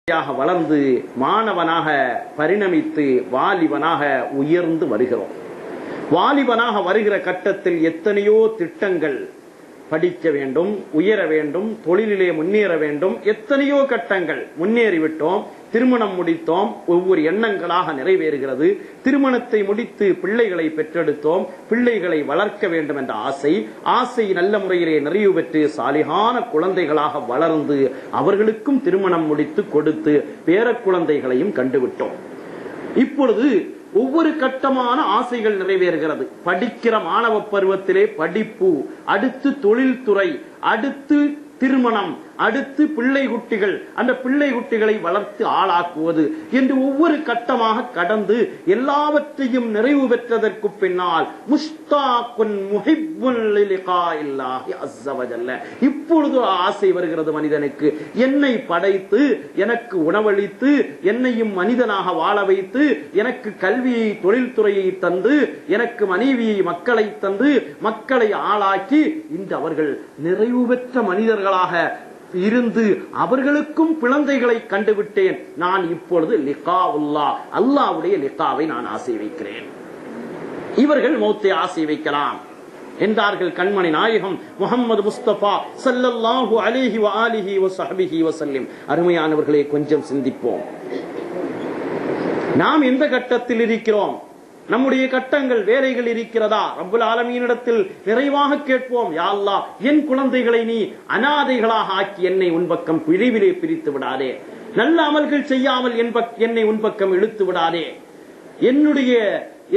வளர்ந்து மாணவனாக பரிணமித்து வாலிபனாக உயர்ந்து வருகிறோம். வாலிபனாக வருகிற கட்டத்தில் எத்தனையோ திட்டங்கள், படிக்க வேண்டும், உயர வேண்டும், தொழிலிலே முன்னேற வேண்டும், எத்தனையோ கட்டங்கள் முன்னேறிவிட்டோம். திருமணம் முடித்தோம், ஒவ்வொரு எண்ணங்களாக நிறைவேறுகிறது. திருமணத்தை முடித்து பிள்ளைகளை பெற்றெடுத்தோம், பிள்ளைகளை வளர்க்க வேண்டும் என்ற ஆசை நல்ல முறையிலே நிறைவு பெற்று சாலிகான குழந்தைகளாக வளர்ந்து அவர்களுக்கும் திருமணம் முடித்து கொடுத்து பேர குழந்தைகளையும் கண்டுவிட்டோம். இப்பொழுது ஒவ்வொரு கட்டமான ஆசைகள் நிறைவேறுகிறது. படிக்கிற மாணவ பருவத்திலே படிப்பு, அடுத்து தொழில்துறை, அடுத்து திருமணம், அடுத்து பிள்ளை குட்டிகள், அந்த பிள்ளை குட்டிகளை வளர்த்து ஆளாக்குவது என்று ஒவ்வொரு கட்டமாக கடந்து எல்லாவற்றையும் நிறைவு பெற்றதற்கு பின்னால் முஸ்தாகுன் முஹிப்புன் லிலிகாஇல்லாஹி அஸ்ஸ வஜல்ல, இப்பொழுது ஆசை வருகிறது மனிதனுக்கு. என்னை படைத்து எனக்கு உணவளித்து என்னையும் மனிதனாக வாழ வைத்து எனக்கு கல்வியை தொழில்துறையை தந்து எனக்கு மனைவியை மக்களை தந்து மக்களை ஆளாக்கி இன்று அவர்கள் நிறைவு பெற்ற மனிதர்களாக இருந்து அவர்களுக்கும் குழந்தைகளை கண்டுவிட்டேன். நான் இப்பொழுது லிகாவுல்லாஹ், அல்லாஹ்வுடைய லிகாவை நான் ஆசை வைக்கிறேன். இவர்கள் மௌத்தை ஆசை வைக்கலாம் என்றார்கள் கண்மணி நாயகம் முஹம்மது முஸ்தபா ஸல்லல்லாஹு அலைஹி வஆலிஹி வஸஹ்பிஹி வஸல்லம். அருமையானவர்களே, கொஞ்சம் சிந்திப்போம். நாம் எந்த கட்டத்தில் இருக்கிறோம்? நம்முடைய கட்டங்கள் வேலைகள் இருக்கிறதா? ரப்புல் ஆலமீனிடத்தில் நிறைவாக கேட்போம், யா அல்லாஹ், என் குழந்தைகளை நீ அனாதைகளாக ஆக்கி என்னை உன்பக்கம் பிரிவிலே பிரித்து விடாதே. நல்ல அமல்கள் செய்யாமல் என்னை உன்பக்கம் இழுத்து விடாதே. என்னுடைய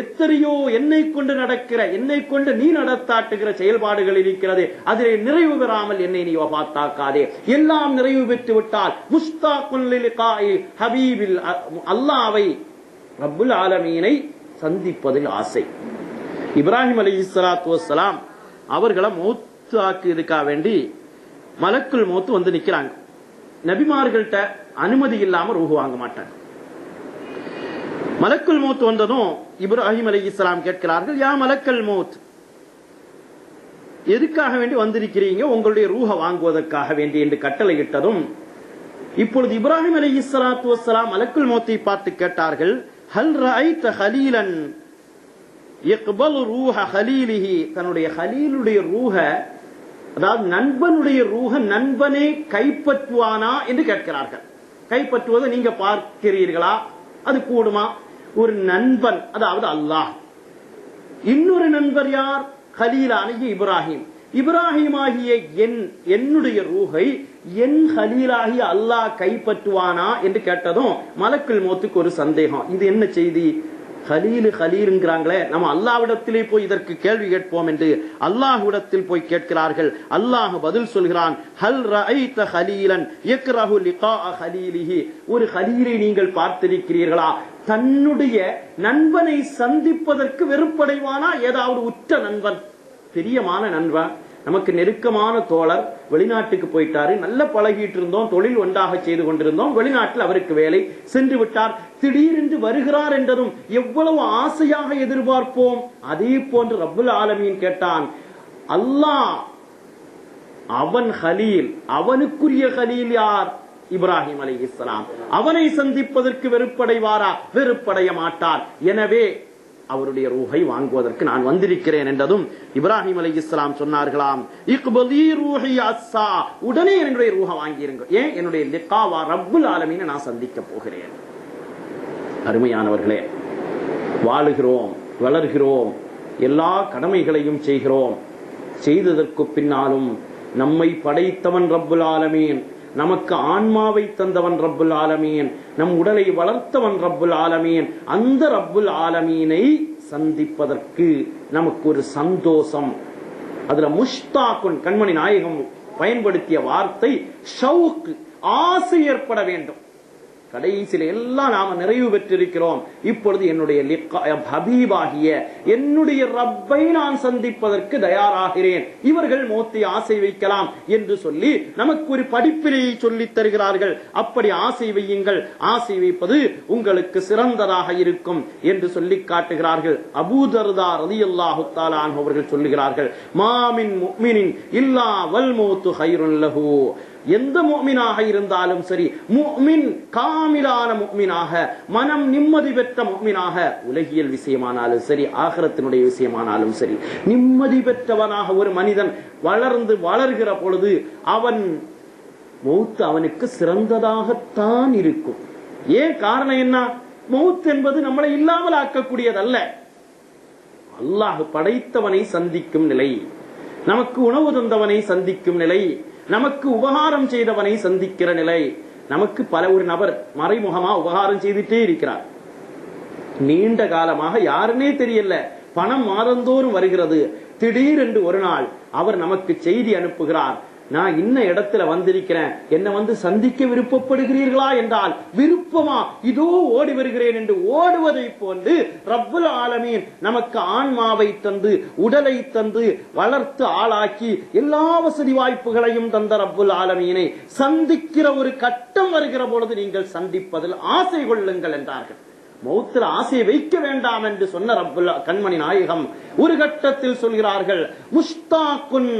எத்தனையோ என்னை கொண்டு நடக்கிற, என்னை கொண்டு நீ நடத்தாட்டுகிற செயல்பாடுகள் இருக்கிறது, அதிலே நிறைவு பெறாமல் என்னை நீ வஃபாத்தாக்காதே. எல்லாம் நிறைவு பெற்று விட்டால் முஸ்தாகுன் லிலிகாஇ ஹபீபில் அல்லாஹ்வை ரப்புல் ஆலமீனை சந்திப்பதில் ஆசை. இப்ராஹிம் அலைஹிஸ்ஸலாத்து வஸ்ஸலாம் அவர்களை மௌத் ஆக்குறதுக்காக வேண்டி மலக்குல் மௌத் வந்து நிக்கிறாங்க. நபிமார்கள்ட்ட அனுமதி இல்லாம ரூஹ் வாங்க மாட்டாங்க. மலக்குல் மௌத் வந்ததும் இப்ராஹிம் அலைஹிஸ்ஸலாம் கேட்கிறார்கள், யா மலக்கல் மௌத், எதுக்காக வேண்டி வந்திருக்கிறீங்க? உங்களுடைய ரூஹ வாங்குவதற்காக வேண்டி என்று கட்டளையிட்டதும் இப்பொழுது இப்ராஹிம் அலைஹிஸ்ஸலாத்து வஸ்ஸலாம் மலக்குல் மௌத்தை பார்த்து கேட்டார்கள், ஹல் ரஅய்த ஹலீலன் யக்பல் ரூஹ ஹலீலிஹி, தன்னுடைய ஹலீலுடைய ரூஹ, அதாவது நண்பனுடைய ரூஹ நண்பனே கைப்பற்றுவானா என்று கேட்கிறார்கள். கைப்பற்றுவதை நீங்க பார்க்கிறீர்களா? அது கூடுமா? ஒரு நண்பன், அதாவது அல்லாஹ், இன்னொரு நண்பர் யார்? ஹலீலாகிய இப்ராஹிம். இப்ராஹிம் ஆகிய என்னுடைய ரூஹை என் ஹலீலாகிய அல்லாஹ் கைப்பற்றுவானா என்று கேட்டதும் மலக்குல் மௌத்துக்கு ஒரு சந்தேகம். இது என்ன செய்தி? ஹலீலுங்கிறாங்களே, நம்ம அல்லாஹ்விடத்திலே போய் இதற்கு கேள்வி கேட்போம் என்று அல்லாஹ்விடத்தில் போய் கேட்கிறார்கள். அல்லாஹ் பதில் சொல்கிறான், ஹல் ரஅய்த ஹலீலன் யக்ரஹு லிகாஅ ஹலீலிஹி, ஒரு ஹலீலை நீங்கள் பார்த்திருக்கிறீர்களா? தன்னுடைய நண்பனை சந்திப்பதற்கு வெறுப்படைவானா? ஏதாவது உற்ற நண்பன், பிரியமான நண்பன், நமக்கு நெருக்கமான தோழர் வெளிநாட்டுக்கு போயிட்டாரு, நல்ல பழகிட்டு இருந்தோம், தொழில் ஒன்றாக செய்து கொண்டிருந்தோம், வெளிநாட்டில் அவருக்கு வேலை சென்று விட்டார், திடீரென்று வருகிறார் என்றதும் எவ்வளவு ஆசையாக எதிர்பார்ப்போம். அதே போன்று ரப்புல் ஆலமீன் கேட்டான், அல்லாஹ் அவன் ஹலீல், அவனுக்குரிய ஹலீல் யார்? இப்ராஹிம் அலைஹிஸ்ஸலாம். அவனை சந்திப்பதற்கு வெறுப்படைவாரா? வெறுப்படைய மாட்டார். எனவே அவருடைய ரூஹை வாங்குவதற்கு நான் வந்திருக்கிறேன் என்றதும் இப்ராஹிம் அலைஹிஸ்ஸலாம் சொன்னார்களாம், இக்பலி ரூஹி அஸ்ஸா, உடனே என்னுடைய ரூஹை வாங்கிருங்க. ஏன்? என்னுடைய லிகாவா ரப்புல் ஆலமீனை நான் சந்திக்க போகிறேன். அருமையானவர்களே, வாழுகிறோம், வளர்கிறோம், எல்லா கடமைகளையும் செய்கிறோம். செய்ததற்கு பின்னாலும் நம்மை படைத்தவன் ரப்புல் ஆலமீன், நமக்கு ஆன்மாவை தந்தவன் ரப்புல் ஆலமீன், நம் உடலை வளர்த்தவன் ரப்புல் ஆலமீன், அந்த ரப்புல் ஆலமீனை சந்திப்பதற்கு நமக்கு ஒரு சந்தோஷம். அதுல முஷ்தாகுன், கண்மணி நாயகம் பயன்படுத்திய வார்த்தை ஷவுக், ஆசை ஏற்பட வேண்டும். கடைசியில எல்லாம் நாம நிறைவு பெற்றிருக்கிறோம். இப்பொழுது என்னுடைய ஹபீபாகிய என்னுடைய ரப்பை நான் சந்திப்பதற்கு தயாராகிறேன். இவர்கள் மௌத்தை ஆசை வைக்கலாம் என்று சொல்லி நமக்கு ஒரு படிப்பினையை சொல்லித் தருகிறார்கள். அப்படி ஆசை வையுங்கள், ஆசை வைப்பது உங்களுக்கு சிறந்ததாக இருக்கும் என்று சொல்லி காட்டுகிறார்கள். அபூ தர்தா ரலியல்லாஹு தஆலா அன்ஹு அவர்கள் சொல்லுகிறார்கள், மாமின் முஃமினின் இல்லா வல் மௌத்து கைருன் லஹு, எந்த முஃமினாக இருந்தாலும் சரி, முஃமின் காமிலான முஃமினாக, மனம் நிம்மதி பெற்ற முஃமினாக, உலகியல் விஷயமானாலும் சரி, ஆகிரத்தினுடைய விஷயமானாலும் சரி, நிம்மதி பெற்றவனாக ஒரு மனிதன் வளர்கிற பொழுது அவன் மௌத் அவனுக்கு சிறந்ததாகத்தான் இருக்கும். ஏன் காரணம் என்ன? மௌத் என்பது நம்மளை இல்லாமல் ஆக்கக்கூடியதல்ல. அல்லாஹ் படைத்தவனை சந்திக்கும் நிலை, நமக்கு உணவு தந்தவனை சந்திக்கும் நிலை, நமக்கு உபகாரம் செய்தவனை சந்திக்கிற நிலை. நமக்கு ஒரு நபர் மறைமுகமா உபகாரம் செய்துட்டே இருக்கிறார், நீண்ட காலமாக யாருன்னே தெரியல, பணம் மாதந்தோறும் வருகிறது. திடீரென்று ஒரு நாள் அவர் நமக்கு செய்தி அனுப்புகிறார், நான் இன்ன இடத்துல வந்திருக்கிறேன், என்ன வந்து சந்திக்க விருப்பப்படுகிறீர்களா என்றால், விருப்பமா, இதோ ஓடி வருகிறேன் என்று ஓடுவதை போன்று ரப்புல் ஆலமீன் நமக்கு ஆன்மாவை தந்து, உடலை தந்து, வளர்த்து ஆளாக்கி, எல்லா வசதி வாய்ப்புகளையும் தந்த ரப்புல் ஆலமீனை சந்திக்கிற ஒரு கட்டம் வருகிற பொழுது நீங்கள் சந்திப்பதில் ஆசை கொள்ளுங்கள் என்றார்கள். மௌத்தில் ஆசை வைக்க வேண்டாம் என்று சொன்ன ரப்புல் கண்மணி நாயகம் ஒரு கட்டத்தில் சொல்கிறார்கள், முஷ்தாக்குன்,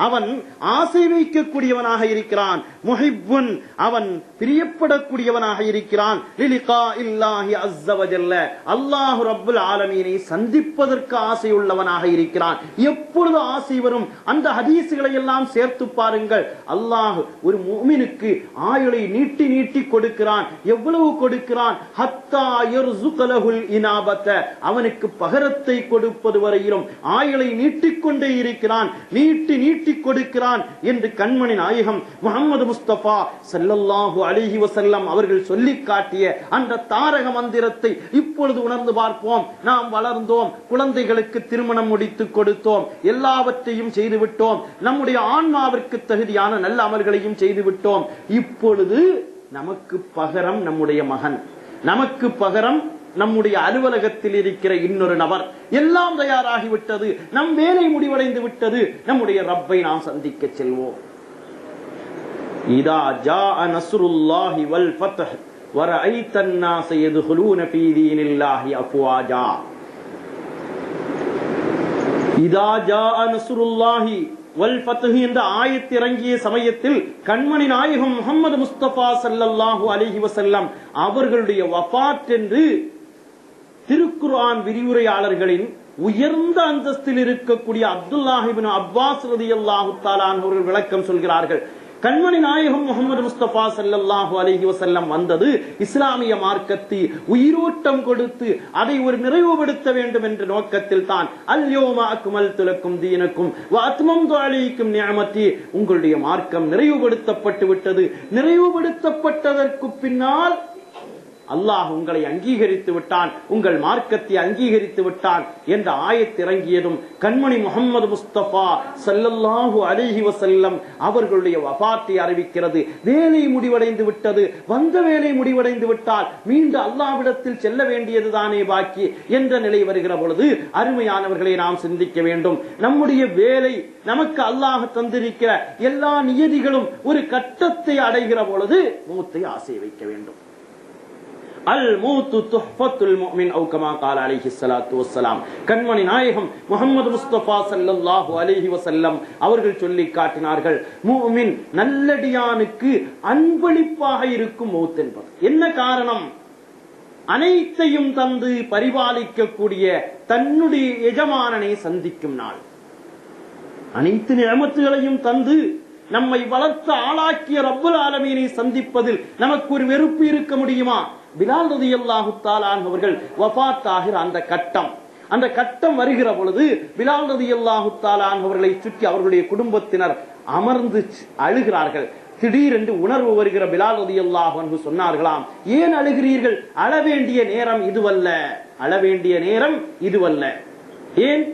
அவன் ஆசை வைக்கக்கூடியவனாக இருக்கிறான், முஹிப்புன், அவன் பிரியப்படக்கூடியவனாக இருக்கிறான், லிலிகா இல்லாஹி அஸ்ஸ வஜல்ல, அல்லாஹ் ரப்புல் ஆலமீனை சந்திப்பதற்கு ஆசை உள்ளவனாக இருக்கிறான். எப்பொழுது ஆசை வரும்? அந்த ஹதீஸ்களை எல்லாம் சேர்த்து பாருங்கள். அல்லாஹ் ஒரு முஃமினுக்கு ஆயுளை நீட்டி நீட்டி கொடுக்கிறான். எவ்வளவு கொடுக்கிறான்? ஹத்தா யர்ஸுகலஹுல் இனாபத, அவனுக்கு பகரத்தை கொடுப்பது வரையிலும் ஆயுளை நீட்டிக்கொண்டே இருக்கிறான், நீட்டி நீட்டி கொடுக்கிறான் என்று கண்மணி நாயகம் முஹம்மது முஸ்தபா ஸல்லல்லாஹு அலைஹி வஸல்லம் அவர்கள் சொல்லி காட்டிய அந்த தாரக மந்திரத்தை இப்பொழுது உணர்ந்து பார்ப்போம். நாம் வளர்ந்தோம், குழந்தைகளுக்கு திருமணம் முடித்து கொடுத்தோம், எல்லாவற்றையும் செய்துவிட்டோம், நம்முடைய ஆன்மாவிற்கு தகுதியான நல்ல அமல்களையும் செய்துவிட்டோம். இப்பொழுது நமக்கு பகரம் நம்முடைய மகன், நமக்கு பகரம் நம்முடைய அலுவலகத்தில் இருக்கிற இன்னொரு நபர், எல்லாம் தயாராகிவிட்டது, நம் வேலை முடிவடைந்து விட்டது, நம்முடைய ரப்பை நாம் சந்திக்க செல்வோம். இதா ஜாஅ நஸ்ருல்லாஹி வல் ஃபத்ஹ் வரஐத்தன் நாஸ யதுகுலூன ஃபீ தீனில்லாஹி அஃப்வாஜா. இதா ஜாஅ நஸ்ருல்லாஹி வல் ஃபத்ஹ் என்ற ஆயத் இறங்கிய சமயத்தில் கண்மணி நாயகம் முஹம்மது முஸ்தபா ஸல்லல்லாஹு அலைஹி வஸல்லம் அவர்களுடைய வஃபாத் என்று திருக்குர்ஆன் விரிவுரையாளர்களின் உயர்ந்த அந்தஸ்தில் இருக்கக்கூடிய அப்துல்லாஹ் இப்னு அப்பாஸ் ரலியல்லாஹு தஆலா அவர்கள் விளக்கம் சொல்கிறார்கள். கண்மணி நாயகம் முஹம்மது முஸ்தபா ஸல்லல்லாஹு அலைஹி வஸல்லம் வந்தது இஸ்லாமிய மார்க்கத்தை உயிரோட்டம் கொடுத்து அதை ஒரு நிறைவுபடுத்த வேண்டும் என்ற நோக்கத்தில் தான். அல்யௌம அக்மல்து லக்கும் தீனக்கும் வ அத்மம்து அலைக்கும் நிஅமதி, உங்களுடைய மார்க்கம் நிறைவுபடுத்தப்பட்டு விட்டது. நிறைவுபடுத்தப்பட்டதற்கு பின்னால் அல்லாஹ் உங்களை அங்கீகரித்து விட்டான், உங்கள் மார்க்கத்தை அங்கீகரித்து விட்டான் என்ற ஆயத் இறங்கியதும் கண்மணி முஹம்மது முஸ்தபா ஸல்லல்லாஹு அலைஹி வஸல்லம் அவர்களுடைய வஃபாத்தை அறிவிக்கிறது. வேலை முடிவடைந்து விட்டது, வந்த வேலை முடிவடைந்து விட்டால் மீண்டும் அல்லாஹ்விடத்தில் செல்ல வேண்டியதுதானே பாக்கி என்ற நிலை வருகிற பொழுது, அருமையானவர்களை நாம் சிந்திக்க வேண்டும். நம்முடைய வேலை, நமக்கு அல்லாஹ் தந்திருக்கிற எல்லா நியதிகளும் ஒரு கட்டத்தை அடைகிற பொழுது மௌத்தை ஆசை வைக்க வேண்டும். அல் மௌத்து துஹ்ஃபத்துல் முஃமின் அவு கமா கால அலைஹி ஸலாத்து வஸ்ஸலாம். கண்மணி நாயகம் முஹம்மது முஸ்தபா ஸல்லல்லாஹு அலைஹி வஸல்லம் அவர்கள் சொல்லி காட்டினார்கள், முஃமின் நல்லடியானுக்கு அன்பளிப்பாக இருக்கும் மௌத் என்பது. என்ன காரணம்? அனைத்தையும் தந்து பரிபாலிக்கக்கூடிய தன்னுடைய எஜமானனை சந்திக்கும் நாள். அனைத்து நிஅமத்துகளையும் தந்து நம்மை வளர்த்து ஆளாக்கிய ரப்புல் ஆலமீனை சந்திப்பதில் நமக்கு ஒரு வெறுப்பு இருக்க முடியுமா? பிலால் ரலியல்லாஹு தஆலா அவர்கள் வஃபாத் ஆகிற அந்த கட்டம் வருகிற பொழுது பிலால் ரலியல்லாஹு தஆலா அவர்களை சுற்றி அவர்களுடைய குடும்பத்தினர் அமர்ந்து அழுகிறார்கள். திடீரென்று உணர்வு வருகிற பிலால் ரலியல்லாஹு அன்ஹு சொன்னார்களாம், ஏன் அழுகிறீர்கள்? அழ வேண்டிய நேரம் இதுவல்ல, அழ வேண்டிய நேரம் இதுவல்ல. ஏன்?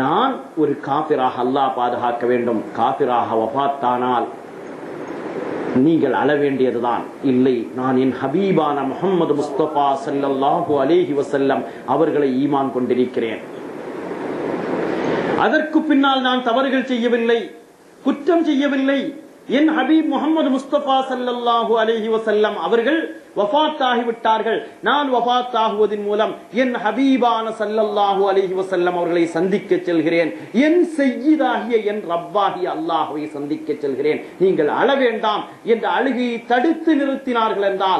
நான் ஒரு காபிராக, அல்லாஹ் பாதுகாக்க வேண்டும், காபிராக வஃபாத்தானால் நீங்கள் அழ வேண்டியதுதான். இல்லை, நான் என் ஹபீபான முஹம்மது முஸ்தபா ஸல்லல்லாஹு அலைஹி வஸல்லம் அவர்களை ஈமான் கொண்டிருக்கிறேன். அதற்கு பின்னால் நான் தவறுகள் செய்யவில்லை, குற்றம் செய்யவில்லை. என் ஹபீப் முகமது முஸ்தபா ஸல்லல்லாஹு அலைஹி வஸல்லம் அவர்கள் வஃபாத் ஆகிவிட்டார்கள். நான் வஃபாத் ஆகுவதன் மூலம் என் ஹபீபான ஸல்லல்லாஹு அலைஹி வஸல்லம் அவர்களை சந்திக்க செல்கிறேன். என் சய்யிதாகிய என் ரப்பாகிய அல்லாஹ்வை சந்திக்க செல்கிறேன். நீங்கள் அழ வேண்டாம் என்ற அழுகையை தடுத்து நிறுத்தினார்கள் என்றால்